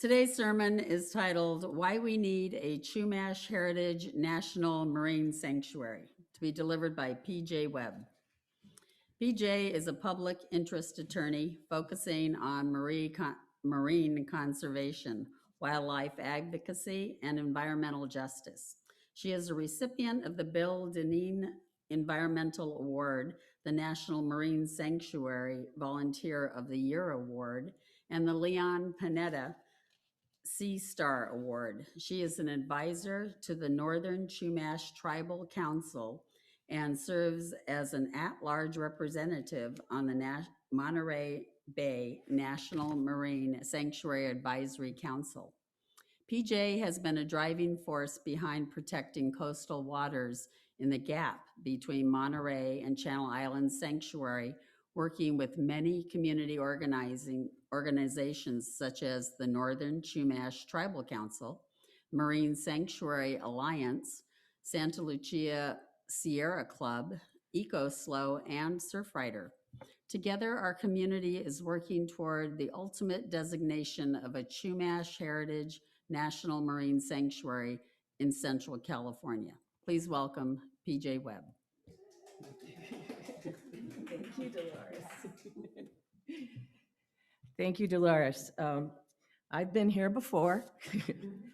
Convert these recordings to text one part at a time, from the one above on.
Today's sermon is titled, Why We Need a Chumash Heritage National Marine Sanctuary, to be delivered by P.J. Webb. P.J. is a public interest attorney focusing on marine conservation, wildlife advocacy, and environmental justice. She is a recipient of the Bill Deneen Environmental Award, the National Marine Sanctuary Volunteer of the Year Award, and the Leon Panetta Sea Star Award. She is an advisor to the Northern Chumash Tribal Council and serves as an at-large representative on the Monterey Bay National Marine Sanctuary Advisory Council. PJ has been a driving force behind protecting coastal waters in the gap between Monterey and Channel Islands Sanctuary, working with many community organizations such as the Northern Chumash Tribal Council, Marine Sanctuary Alliance, Santa Lucia Sierra Club, EcoSlow, and Surfrider. Together, our community is working toward the ultimate designation of a Chumash Heritage National Marine Sanctuary in Central California. Please welcome P.J. Webb. Thank you, Dolores. Thank you, Dolores. I've been here before.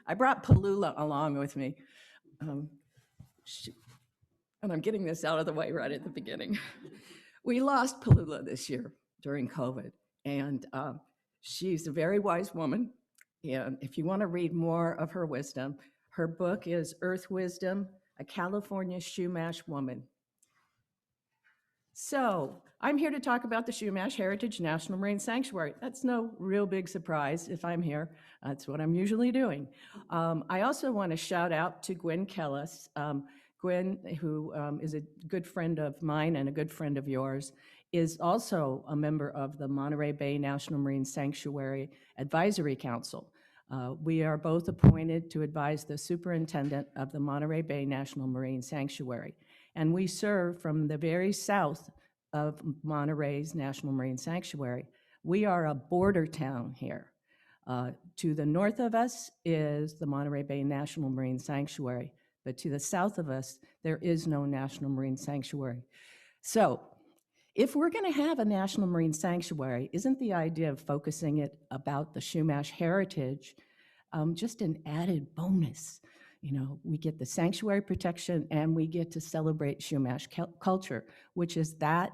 I brought Palula along with me. And I'm getting this out of the way right at the beginning. We lost Palula this year during COVID, and she's a very wise woman. And if you want to read more of her wisdom, her book is Earth Wisdom, A California Chumash Woman. So I'm here to talk about the Chumash Heritage National Marine Sanctuary. That's no real big surprise if I'm here. That's what I'm usually doing. I also want to shout out to Gwen Kellis. Gwen, who is a good friend of mine and a good friend of yours, is also a member of the Monterey Bay National Marine Sanctuary Advisory Council. We are both appointed to advise the superintendent of the Monterey Bay National Marine Sanctuary. And we serve from the very south of Monterey's National Marine Sanctuary. We are a border town here. To the north of us is the Monterey Bay National Marine Sanctuary, but to the south of us, there is no National Marine Sanctuary. So if we're gonna have a National Marine Sanctuary, isn't the idea of focusing it about the Chumash heritage just an added bonus? You know, we get the sanctuary protection and we get to celebrate Chumash culture, which is that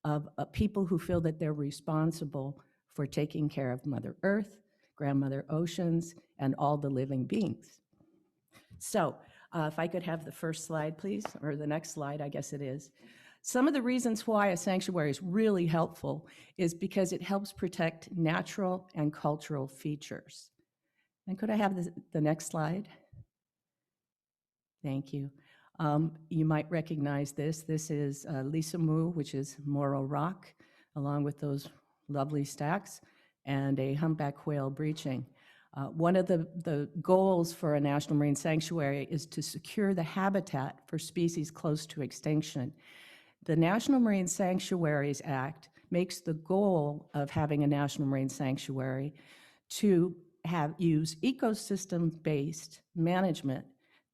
of people who feel that they're responsible for taking care of Mother Earth, Grandmother Oceans, and all the living beings. So if I could have the first slide, please, or the next slide, I guess it is. Some of the reasons why a sanctuary is really helpful is because it helps protect natural and cultural features. And could I have the next slide? Thank you. You might recognize this. This is Lisa Moo, which is Morro Rock, along with those lovely stacks, and a humpback whale breaching. One of the goals for a National Marine Sanctuary is to secure the habitat for species close to extinction. The National Marine Sanctuaries Act makes the goal of having a National Marine Sanctuary to use ecosystem-based management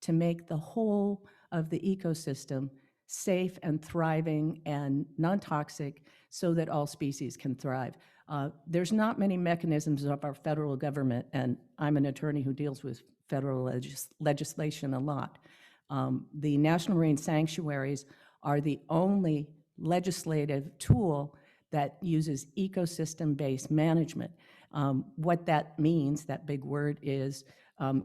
to make the whole of the ecosystem safe and thriving and non-toxic so that all species can thrive. There's not many mechanisms of our federal government, and I'm an attorney who deals with federal legislation a lot. The National Marine Sanctuaries are the only legislative tool that uses ecosystem-based management. What that means, that big word, is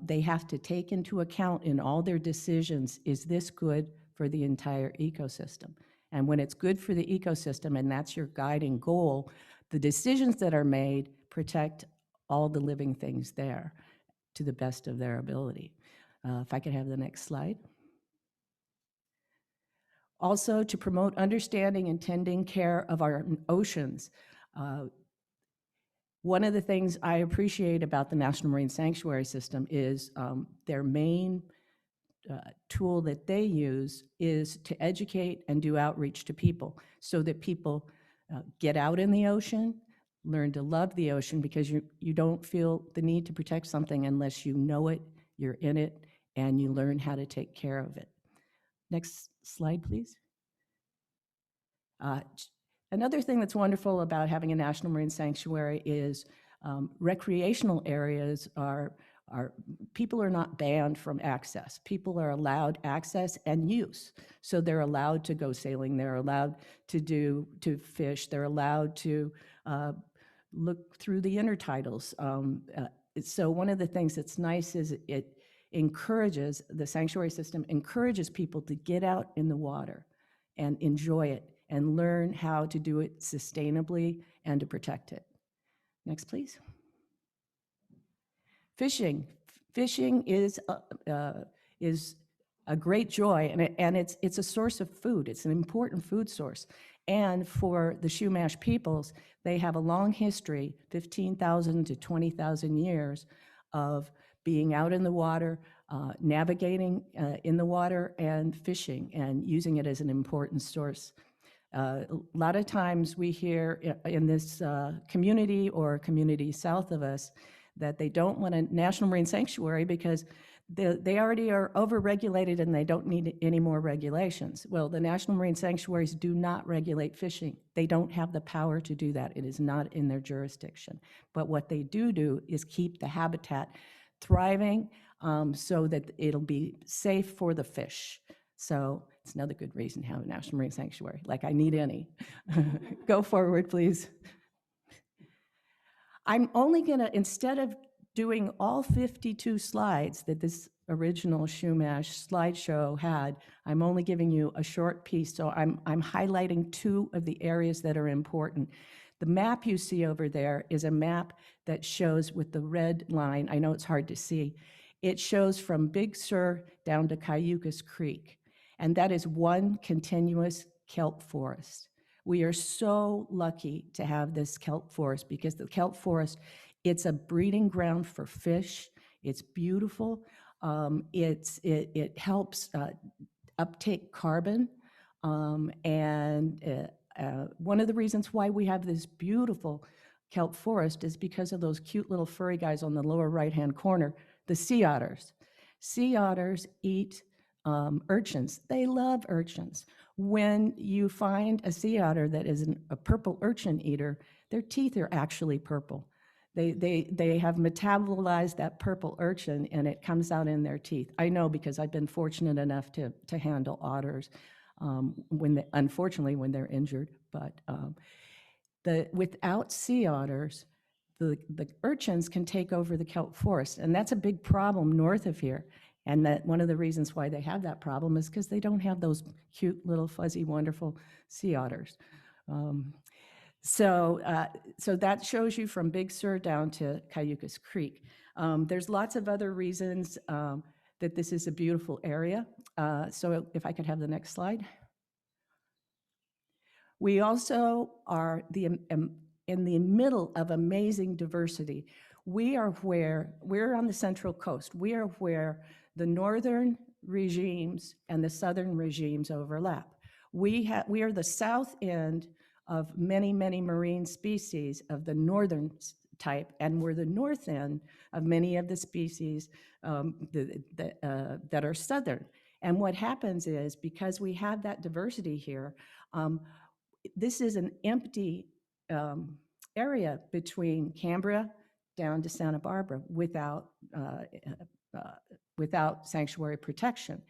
they have to take into account in all their decisions, is this good for the entire ecosystem? And when it's good for the ecosystem and that's your guiding goal, the decisions that are made protect all the living things there to the best of their ability. If I could have the next slide. Also, to promote understanding and tending care of our oceans. One of the things I appreciate about the National Marine Sanctuary System is their main tool that they use is to educate and do outreach to people so that people get out in the ocean, learn to love the ocean, because you don't feel the need to protect something unless you know it, you're in it, and you learn how to take care of it. Next slide, please. Another thing that's wonderful about having a national marine sanctuary is recreational areas are people are not banned from access. People are allowed access and use. So they're allowed to go sailing, they're allowed to fish, they're allowed to look through the intertidals. So one of the things that's nice is it encourages, the sanctuary system encourages people to get out in the water and enjoy it and learn how to do it sustainably and to protect it. Next, please. Fishing. Fishing is a great joy, and it's a source of food. It's an important food source. And for the Chumash peoples, they have a long history, 15,000 to 20,000 years, of being out in the water, navigating in the water, and fishing, and using it as an important source. A lot of times we hear in this community or community south of us that they don't want a national marine sanctuary because they already are overregulated and they don't need any more regulations. Well, the national marine sanctuaries do not regulate fishing. They don't have the power to do that. It is not in their jurisdiction. But what they do is keep the habitat thriving so that it'll be safe for the fish. So it's another good reason to have a national marine sanctuary, like I need any. Go forward, please. I'm only gonna, instead of doing all 52 slides that this original Chumash slideshow had, I'm only giving you a short piece, so I'm highlighting 2 of the areas that are important. The map you see over there is a map that shows with the red line, I know it's hard to see, it shows from Big Sur down to Cayucas Creek, and that is one continuous kelp forest. We are so lucky to have this kelp forest because the kelp forest, it's a breeding ground for fish. It's beautiful. It helps uptake carbon. And one of the reasons why we have this beautiful kelp forest is because of those cute little furry guys on the lower right-hand corner, the sea otters. Sea otters eat urchins. They love urchins. When you find a sea otter that is a purple urchin eater, their teeth are actually purple. They have metabolized that purple urchin and it comes out in their teeth. I know because I've been fortunate enough to handle otters unfortunately when they're injured. But without sea otters, the urchins can take over the kelp forest, and that's a big problem north of here. And that one of the reasons why they have that problem is because they don't have those cute little fuzzy wonderful sea otters. So that shows you from Big Sur down to Cayucas Creek. There's lots of other reasons that this is a beautiful area. So if I could have the next slide. We also are in the middle of amazing diversity. We're on the Central Coast. We are where the northern regimes and the southern regimes overlap. We are the south end of many, many marine species of the northern type, and we're the north end of many of the species that are southern. And what happens is, because we have that diversity here, this is an empty area between Cambria down to Santa Barbara without sanctuary protection.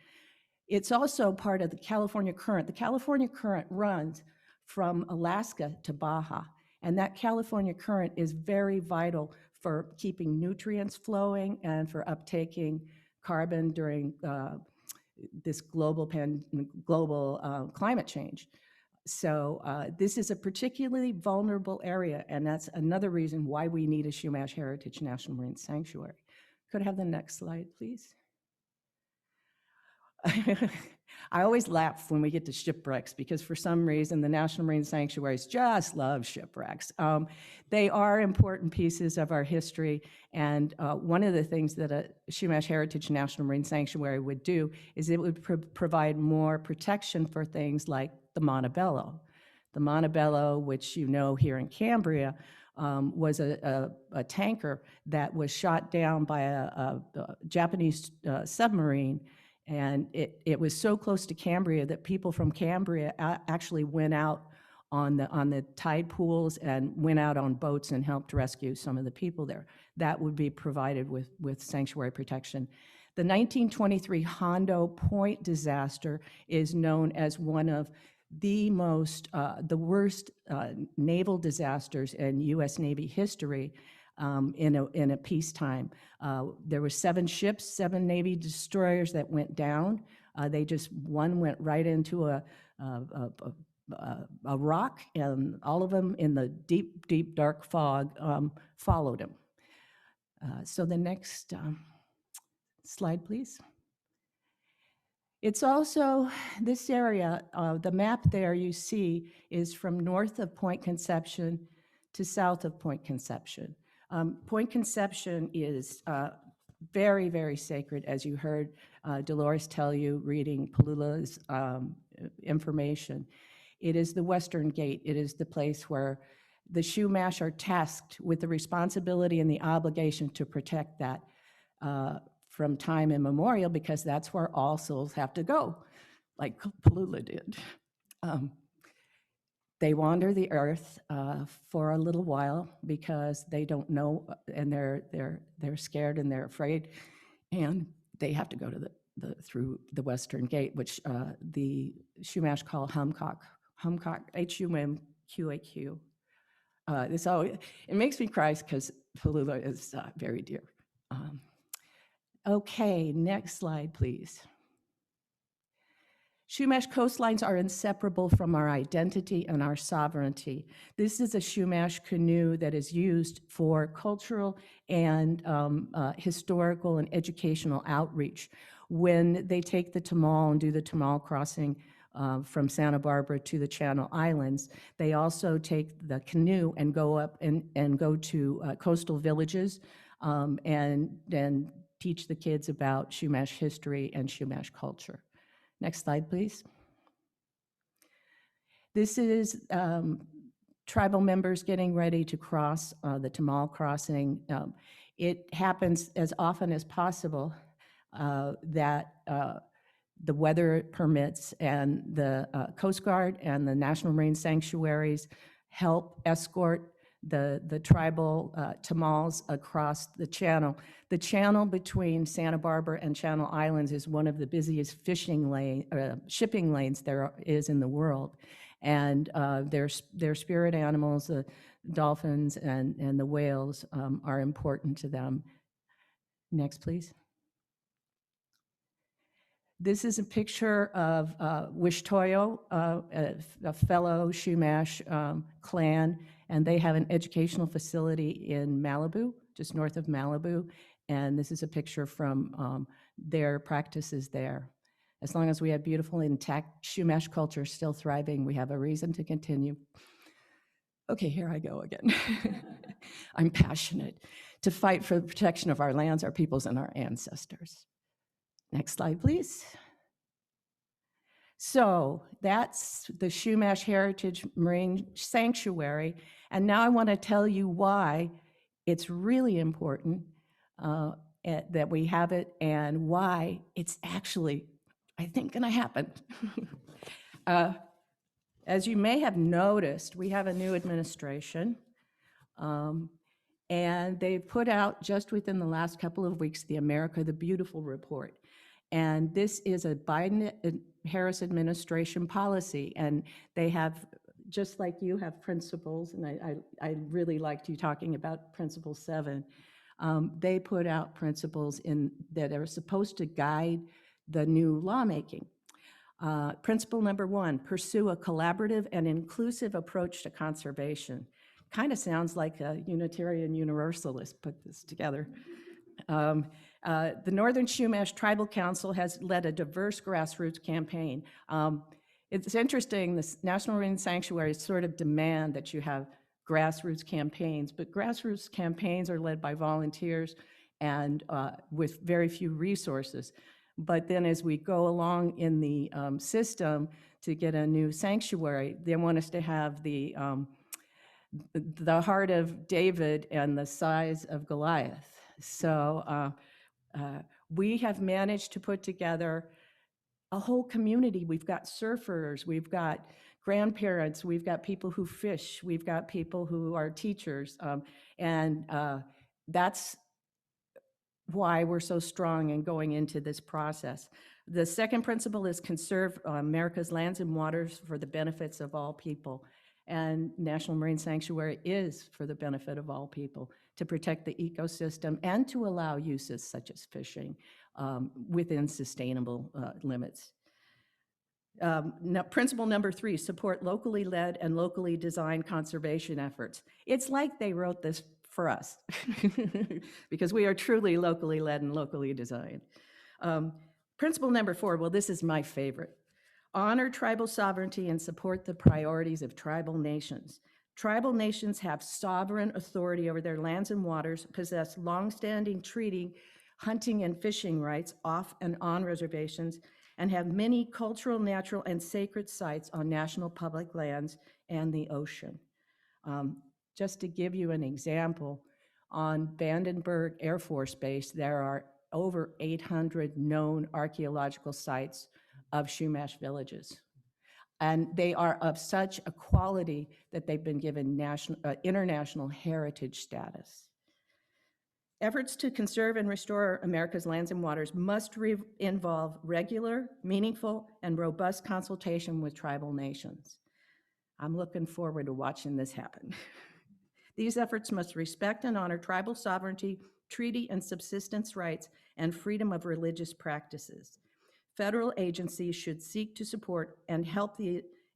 It's also part of the California Current. The California Current runs from Alaska to Baja, and that California Current is very vital for keeping nutrients flowing and for uptaking carbon during this global climate change. So this is a particularly vulnerable area, and that's another reason why we need a Chumash Heritage National Marine Sanctuary. Could I have the next slide, please? I always laugh when we get to shipwrecks because for some reason the National Marine Sanctuaries just love shipwrecks. They are important pieces of our history, and one of the things that a Chumash Heritage National Marine Sanctuary would do is it would provide more protection for things like the Montebello. The Montebello, which you know here in Cambria, was a tanker that was shot down by a Japanese submarine. And it was so close to Cambria that people from Cambria actually went out on the tide pools and went out on boats and helped rescue some of the people there. That would be provided with sanctuary protection. The 1923 Hondo Point disaster is known as one of the worst naval disasters in U.S. Navy history in a peacetime. There were 7 ships, 7 Navy destroyers that went down. One went right into a rock, and all of them in the deep, deep, dark fog followed him. So the next slide, please. It's also this area, the map there you see is from north of Point Conception to south of Point Conception. Point Conception is very, very sacred, as you heard Dolores tell you reading Palula's information. It is the Western Gate. It is the place where the Chumash are tasked with the responsibility and the obligation to protect that from time immemorial, because that's where all souls have to go, like Palula did. They wander the earth for a little while because they don't know, and they're scared and they're afraid, and they have to go to through the Western Gate, which the Chumash call Humcock, H-U-M-Q-A-Q. It makes me cry because Palula is very dear. Okay, next slide, please. Chumash coastlines are inseparable from our identity and our sovereignty. This is a Chumash canoe that is used for cultural and historical and educational outreach. When they take the Tamal and do the Tamal crossing from Santa Barbara to the Channel Islands, they also take the canoe and go up and go to coastal villages and teach the kids about Chumash history and Chumash culture. Next slide, please. This is tribal members getting ready to cross the Tamal crossing. It happens as often as possible that the weather permits, and the Coast Guard and the National Marine Sanctuaries help escort the tribal Tamals across the channel. The channel between Santa Barbara and Channel Islands is one of the busiest shipping lanes there is in the world. And their spirit animals, the dolphins and the whales, are important to them. Next, please. This is a picture of Wishtoyo, a fellow Chumash clan, and they have an educational facility in Malibu, just north of Malibu, and this is a picture from their practices there. As long as we have beautiful, intact Chumash culture still thriving, we have a reason to continue. Okay, here I go again. I'm passionate to fight for the protection of our lands, our peoples, and our ancestors. Next slide, please. So that's the Chumash Heritage Marine Sanctuary. And now I want to tell you why it's really important that we have it, and why it's actually, I think, going to happen. As you may have noticed, we have a new administration. And they put out, just within the last couple of weeks, the America the Beautiful report. And this is a Biden-Harris administration policy. And they have, just like you have principles, and I really liked you talking about Principle 7. They put out principles that are supposed to guide the new lawmaking. Principle number 1, pursue a collaborative and inclusive approach to conservation. Kind of sounds like a Unitarian Universalist put this together. The Northern Chumash Tribal Council has led a diverse grassroots campaign. It's interesting, the National Marine Sanctuaries sort of demand that you have grassroots campaigns, but grassroots campaigns are led by volunteers and with very few resources. But then as we go along in the system to get a new sanctuary, they want us to have the the heart of David and the size of Goliath. So we have managed to put together a whole community. We've got surfers, we've got grandparents, we've got people who fish, we've got people who are teachers, and that's why we're so strong in going into this process. The second principle is conserve America's lands and waters for the benefits of all people. And National Marine Sanctuary is for the benefit of all people, to protect the ecosystem and to allow uses such as fishing within sustainable limits. Principle number 3, support locally led and locally designed conservation efforts. It's like they wrote this for us because we are truly locally led and locally designed. Principle number 4, well, this is my favorite. Honor tribal sovereignty and support the priorities of tribal nations. Tribal nations have sovereign authority over their lands and waters, possess longstanding treaty, hunting and fishing rights off and on reservations, and have many cultural, natural, and sacred sites on national public lands and the ocean. Just to give you an example, on Vandenberg Air Force Base, there are over 800 known archaeological sites of Chumash villages. And they are of such a quality that they've been given international heritage status. Efforts to conserve and restore America's lands and waters must involve regular, meaningful, and robust consultation with tribal nations. I'm looking forward to watching this happen. These efforts must respect and honor tribal sovereignty, treaty and subsistence rights, and freedom of religious practices. Federal agencies should seek to support and help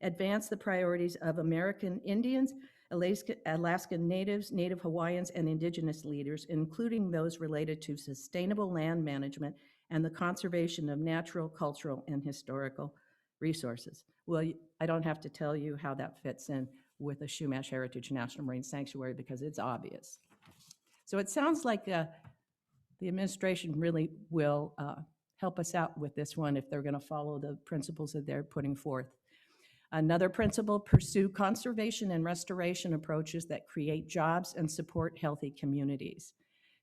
advance the priorities of American Indians, Alaskan Natives, Native Hawaiians, and Indigenous leaders, including those related to sustainable land management and the conservation of natural, cultural, and historical resources. Well, I don't have to tell you how that fits in with the Chumash Heritage National Marine Sanctuary because it's obvious. So it sounds like the administration really will help us out with this one if they're going to follow the principles that they're putting forth. Another principle, pursue conservation and restoration approaches that create jobs and support healthy communities.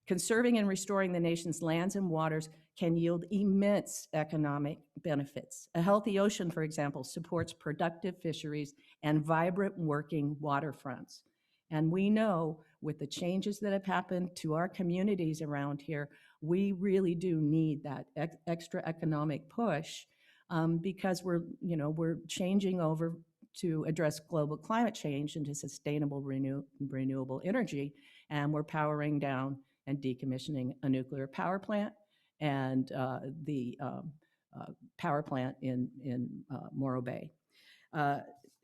Conserving and restoring the nation's lands and waters can yield immense economic benefits. A healthy ocean, for example, supports productive fisheries and vibrant working waterfronts. And we know with the changes that have happened to our communities around here, we really do need that extra economic push because we're changing over to address global climate change into sustainable renewable energy, and we're powering down and decommissioning a nuclear power plant and the power plant in Morro Bay.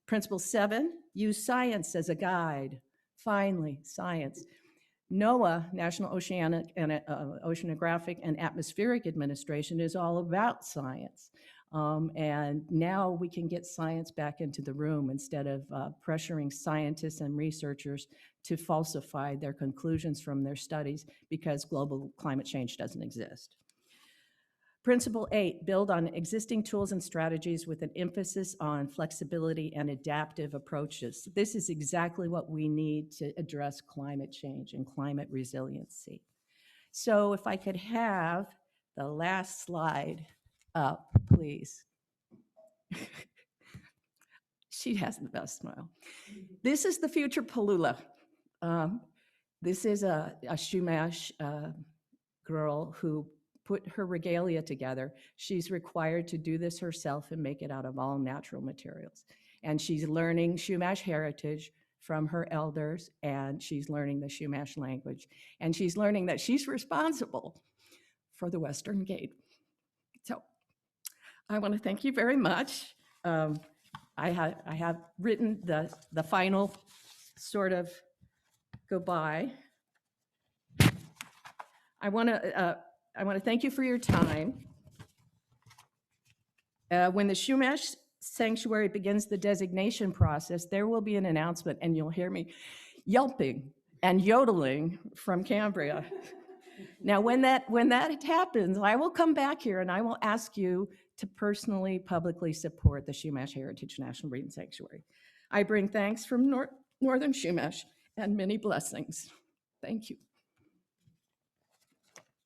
Principle 7, use science as a guide. Finally, science. NOAA, National Oceanographic and Atmospheric Administration, is all about science. And now we can get science back into the room instead of pressuring scientists and researchers to falsify their conclusions from their studies because global climate change doesn't exist. Principle 8, build on existing tools and strategies with an emphasis on flexibility and adaptive approaches. This is exactly what we need to address climate change and climate resiliency. So if I could have the last slide up, please. She has the best smile. This is the future Palula. This is a Chumash girl who put her regalia together. She's required to do this herself and make it out of all natural materials. And she's learning Chumash heritage from her elders, and she's learning the Chumash language. And she's learning that she's responsible for the Western Gate. So I want to thank you very much. I have written the final sort of goodbye. I want to thank you for your time. When the Chumash Sanctuary begins the designation process, there will be an announcement, and you'll hear me yelping and yodeling from Cambria. Now, when that happens, I will come back here and I will ask you to personally, publicly support the Chumash Heritage National Marine Sanctuary. I bring thanks from Northern Chumash, and many blessings. Thank you.